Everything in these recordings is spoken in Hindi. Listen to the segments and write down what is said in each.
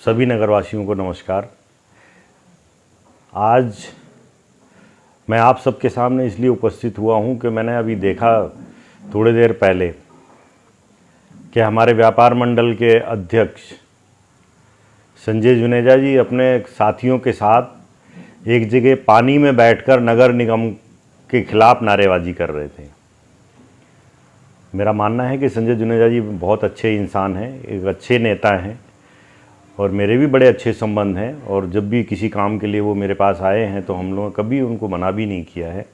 सभी नगरवासियों को नमस्कार। आज मैं आप सबके सामने इसलिए उपस्थित हुआ हूं कि मैंने अभी देखा थोड़ी देर पहले कि हमारे व्यापार मंडल के अध्यक्ष संजय जुनेजा जी अपने साथियों के साथ एक जगह पानी में बैठकर नगर निगम के खिलाफ नारेबाजी कर रहे थे। मेरा मानना है कि संजय जुनेजा जी बहुत अच्छे इंसान हैं, एक अच्छे नेता हैं और मेरे भी बड़े अच्छे संबंध हैं और जब भी किसी काम के लिए वो मेरे पास आए हैं तो हम लोगों ने कभी उनको मना भी नहीं किया है।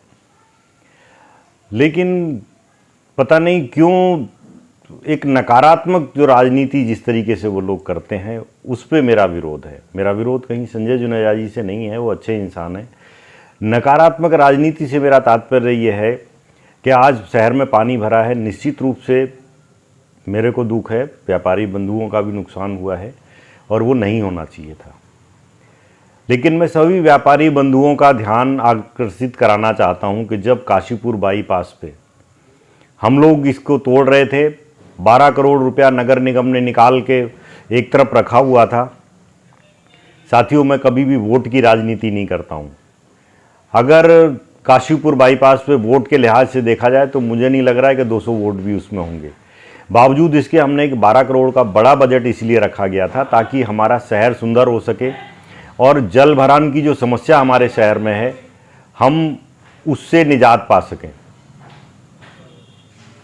लेकिन पता नहीं क्यों एक नकारात्मक जो राजनीति जिस तरीके से वो लोग करते हैं उस पे मेरा विरोध है। मेरा विरोध कहीं संजय जुनेजा जी से नहीं है, वो अच्छे इंसान हैं। नकारात्मक राजनीति से मेरा तात्पर्य ये है कि आज शहर में पानी भरा है। निश्चित रूप से मेरे को दुख है, व्यापारी बंधुओं का भी नुकसान हुआ है और वो नहीं होना चाहिए था। लेकिन मैं सभी व्यापारी बंधुओं का ध्यान आकर्षित कराना चाहता हूं कि जब काशीपुर बाईपास पे हम लोग इसको तोड़ रहे थे, 12 करोड़ रुपया नगर निगम ने निकाल के एक तरफ रखा हुआ था। साथियों, मैं कभी भी वोट की राजनीति नहीं करता हूं। अगर काशीपुर बाईपास पे वोट के लिहाज से देखा जाए तो मुझे नहीं लग रहा है कि 200 वोट भी उसमें होंगे। बावजूद इसके हमने एक 12 करोड़ का बड़ा बजट इसलिए रखा गया था ताकि हमारा शहर सुंदर हो सके और जल भरान की जो समस्या हमारे शहर में है हम उससे निजात पा सकें।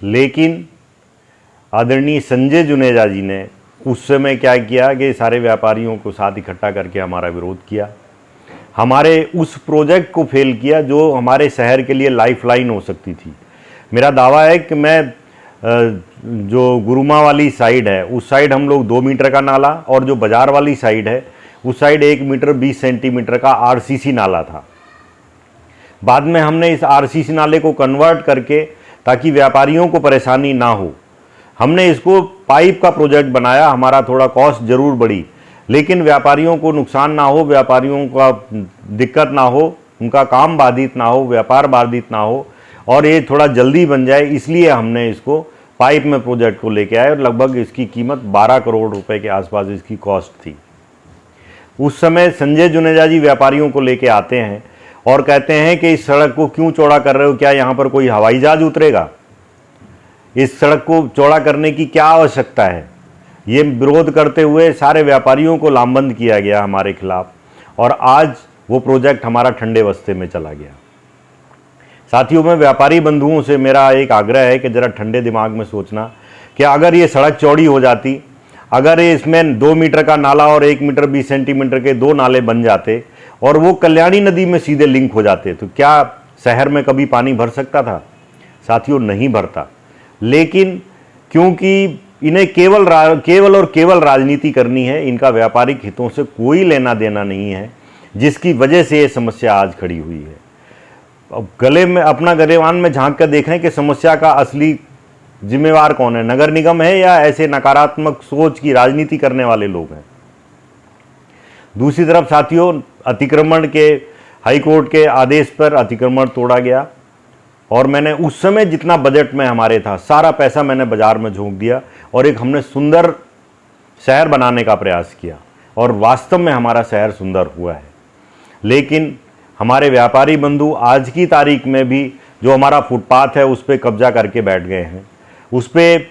लेकिन आदरणीय संजय जुनेजा जी ने उस समय क्या किया कि सारे व्यापारियों को साथ इकट्ठा करके हमारा विरोध किया, हमारे उस प्रोजेक्ट को फेल किया जो हमारे शहर के लिए लाइफलाइन हो सकती थी। मेरा दावा है कि मैं जो गुरुमा वाली साइड है उस साइड हम लोग 2 मीटर का नाला और जो बाजार वाली साइड है उस साइड 1 मीटर 20 सेंटीमीटर का आरसीसी नाला था। बाद में हमने इस आरसीसी नाले को कन्वर्ट करके ताकि व्यापारियों को परेशानी ना हो हमने इसको पाइप का प्रोजेक्ट बनाया। हमारा थोड़ा कॉस्ट जरूर बढ़ी लेकिन व्यापारियों को नुकसान ना हो, व्यापारियों का दिक्कत ना हो, उनका काम बाधित ना हो, व्यापार बाधित ना हो और ये थोड़ा जल्दी बन जाए, इसलिए हमने इसको पाइप में प्रोजेक्ट को लेके आए और लगभग इसकी कीमत 12 करोड़ रुपए के आसपास इसकी कॉस्ट थी। उस समय संजय जुनेजा जी व्यापारियों को लेके आते हैं और कहते हैं कि इस सड़क को क्यों चौड़ा कर रहे हो, क्या यहाँ पर कोई हवाई जहाज उतरेगा? इस सड़क को चौड़ा करने की क्या आवश्यकता है? ये विरोध करते हुए सारे व्यापारियों को लामबंद किया गया हमारे खिलाफ और आज वो प्रोजेक्ट हमारा ठंडे बस्ते में चला गया। साथियों, में व्यापारी बंधुओं से मेरा एक आग्रह है कि ज़रा ठंडे दिमाग में सोचना कि अगर ये सड़क चौड़ी हो जाती, अगर ये इसमें 2 मीटर का नाला और 1 मीटर 20 सेंटीमीटर के 2 नाले बन जाते और वो कल्याणी नदी में सीधे लिंक हो जाते तो क्या शहर में कभी पानी भर सकता था? साथियों, नहीं भरता। लेकिन क्योंकि इन्हें केवल और केवल राजनीति करनी है, इनका व्यापारिक हितों से कोई लेना देना नहीं है, जिसकी वजह से ये समस्या आज खड़ी हुई है। अब अपना गलेवान में झांक कर देखें कि समस्या का असली जिम्मेवार कौन है, नगर निगम है या ऐसे नकारात्मक सोच की राजनीति करने वाले लोग हैं। दूसरी तरफ साथियों, अतिक्रमण के हाई कोर्ट के आदेश पर अतिक्रमण तोड़ा गया और मैंने उस समय जितना बजट में हमारे था सारा पैसा मैंने बाजार में झोंक दिया और एक हमने सुंदर शहर बनाने का प्रयास किया और वास्तव में हमारा शहर सुंदर हुआ है। लेकिन हमारे व्यापारी बंधु आज की तारीख में भी जो हमारा फुटपाथ है उस पर कब्जा करके बैठ गए हैं, उस पर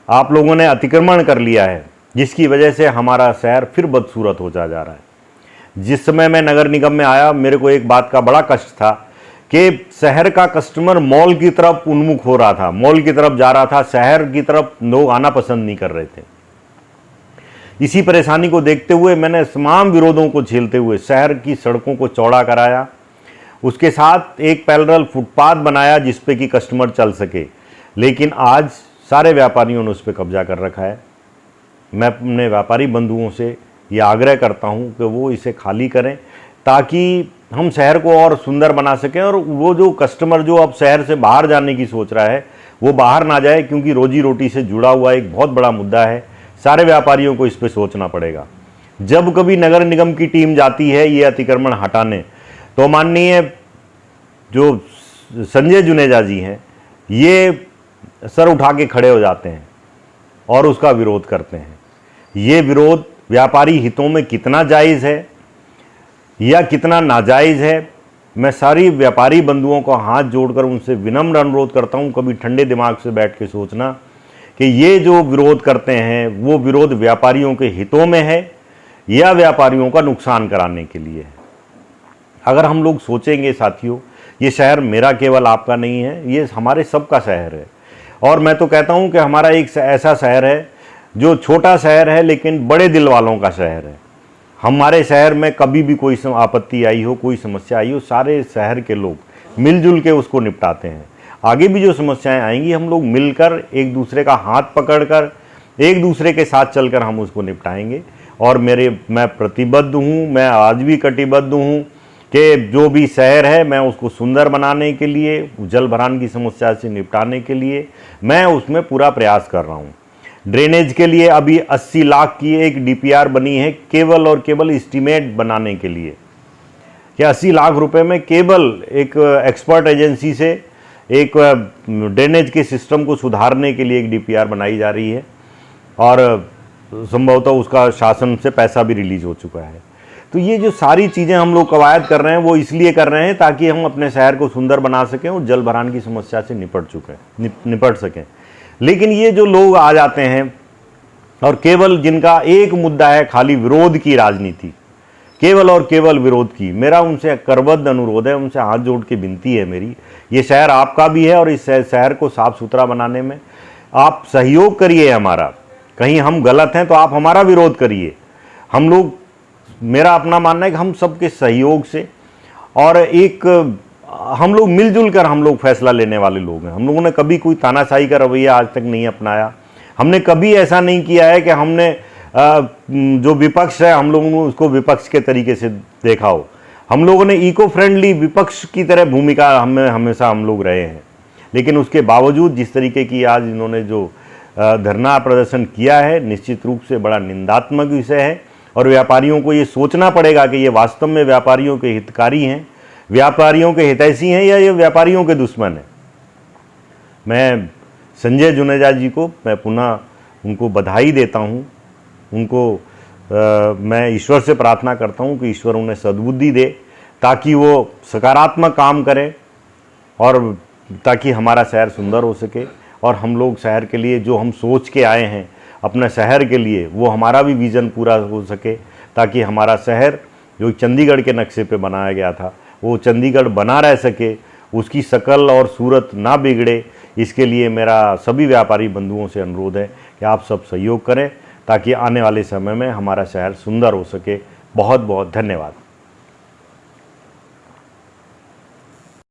आप लोगों ने अतिक्रमण कर लिया है, जिसकी वजह से हमारा शहर फिर बदसूरत हो जा रहा है। जिस समय मैं नगर निगम में आया मेरे को एक बात का बड़ा कष्ट था कि शहर का कस्टमर मॉल की तरफ उन्मुख हो रहा था, मॉल की तरफ जा रहा था, शहर की तरफ लोग आना पसंद नहीं कर रहे थे। इसी परेशानी को देखते हुए मैंने तमाम विरोधों को झेलते हुए शहर की सड़कों को चौड़ा कराया, उसके साथ एक पैरेलल फुटपाथ बनाया जिस पे कि कस्टमर चल सके। लेकिन आज सारे व्यापारियों ने उस पर कब्जा कर रखा है। मैं अपने व्यापारी बंधुओं से ये आग्रह करता हूँ कि वो इसे खाली करें ताकि हम शहर को और सुंदर बना सकें और वो जो कस्टमर जो अब शहर से बाहर जाने की सोच रहा है वो बाहर ना जाए, क्योंकि रोजी रोटी से जुड़ा हुआ एक बहुत बड़ा मुद्दा है। सारे व्यापारियों को इस पर सोचना पड़ेगा। जब कभी नगर निगम की टीम जाती है ये अतिक्रमण हटाने तो माननीय जो संजय जुनेजा जी हैं ये सर उठा के खड़े हो जाते हैं और उसका विरोध करते हैं। ये विरोध व्यापारी हितों में कितना जायज़ है या कितना नाजायज़ है। मैं सारी व्यापारी बंधुओं को हाथ जोड़कर उनसे विनम्र अनुरोध करता हूं, कभी ठंडे दिमाग से बैठ के सोचना कि ये जो विरोध करते हैं वो विरोध व्यापारियों के हितों में है या व्यापारियों का नुकसान कराने के लिए है। अगर हम लोग सोचेंगे साथियों, ये शहर मेरा केवल आपका नहीं है, ये हमारे सबका शहर है। और मैं तो कहता हूं कि हमारा एक ऐसा शहर है जो छोटा शहर है लेकिन बड़े दिल वालों का शहर है। हमारे शहर में कभी भी कोई आपत्ति आई हो, कोई समस्या आई हो, सारे शहर के लोग मिलजुल के उसको निपटाते हैं। आगे भी जो समस्याएं आएंगी हम लोग मिलकर एक दूसरे का हाथ पकड़कर एक दूसरे के साथ चलकर हम उसको निपटाएंगे। और मैं प्रतिबद्ध हूँ, मैं आज भी कटिबद्ध हूँ कि जो भी शहर है मैं उसको सुंदर बनाने के लिए, जल भरान की समस्या से निपटाने के लिए मैं उसमें पूरा प्रयास कर रहा हूँ। ड्रेनेज के लिए अभी 80 लाख की एक डीपीआर बनी है केवल और केवल एस्टीमेट बनाने के लिए, कि 80 लाख रुपए में केवल एक एक्सपर्ट एजेंसी से एक ड्रेनेज के सिस्टम को सुधारने के लिए एक डीपीआर बनाई जा रही है और संभवतः उसका शासन से पैसा भी रिलीज हो चुका है। तो ये जो सारी चीज़ें हम लोग कवायद कर रहे हैं वो इसलिए कर रहे हैं ताकि हम अपने शहर को सुंदर बना सकें और जल भरान की समस्या से निपट सकें। लेकिन ये जो लोग आ जाते हैं और केवल जिनका एक मुद्दा है खाली विरोध की राजनीति, केवल और केवल विरोध की, मेरा उनसे करबद्ध अनुरोध है, उनसे हाथ जोड़ के विनती है मेरी, ये शहर आपका भी है और इस शहर को साफ सुथरा बनाने में आप सहयोग करिए हमारा। कहीं हम गलत हैं तो आप हमारा विरोध करिए। हम लोग, मेरा अपना मानना है कि हम सबके सहयोग से और एक हम लोग मिलजुल कर हम लोग फैसला लेने वाले लोग हैं। हम लोगों ने कभी कोई तानाशाही का रवैया आज तक नहीं अपनाया। हमने कभी ऐसा नहीं किया है कि हमने जो विपक्ष है हम लोगों ने उसको विपक्ष के तरीके से देखा हो। हम लोगों ने इको फ्रेंडली विपक्ष की तरह भूमिका हमेशा हम लोग रहे हैं। लेकिन उसके बावजूद जिस तरीके की आज इन्होंने जो धरना प्रदर्शन किया है, निश्चित रूप से बड़ा निंदात्मक विषय है और व्यापारियों को ये सोचना पड़ेगा कि ये वास्तव में व्यापारियों के हितकारी हैं, व्यापारियों के हितैषी हैं या ये व्यापारियों के दुश्मन हैं। मैं संजय जुनेजा जी को मैं पुनः उनको बधाई देता हूँ। उनको मैं ईश्वर से प्रार्थना करता हूँ कि ईश्वर उन्हें सद्बुद्धि दे ताकि वो सकारात्मक काम करें और ताकि हमारा शहर सुंदर हो सके और हम लोग शहर के लिए जो हम सोच के आए हैं अपने शहर के लिए वो हमारा भी विज़न पूरा हो सके, ताकि हमारा शहर जो चंडीगढ़ के नक्शे पे बनाया गया था वो चंडीगढ़ बना रह सके, उसकी शक्ल और सूरत ना बिगड़े। इसके लिए मेरा सभी व्यापारी बंधुओं से अनुरोध है कि आप सब सहयोग करें ताकि आने वाले समय में हमारा शहर सुंदर हो सके। बहुत बहुत धन्यवाद।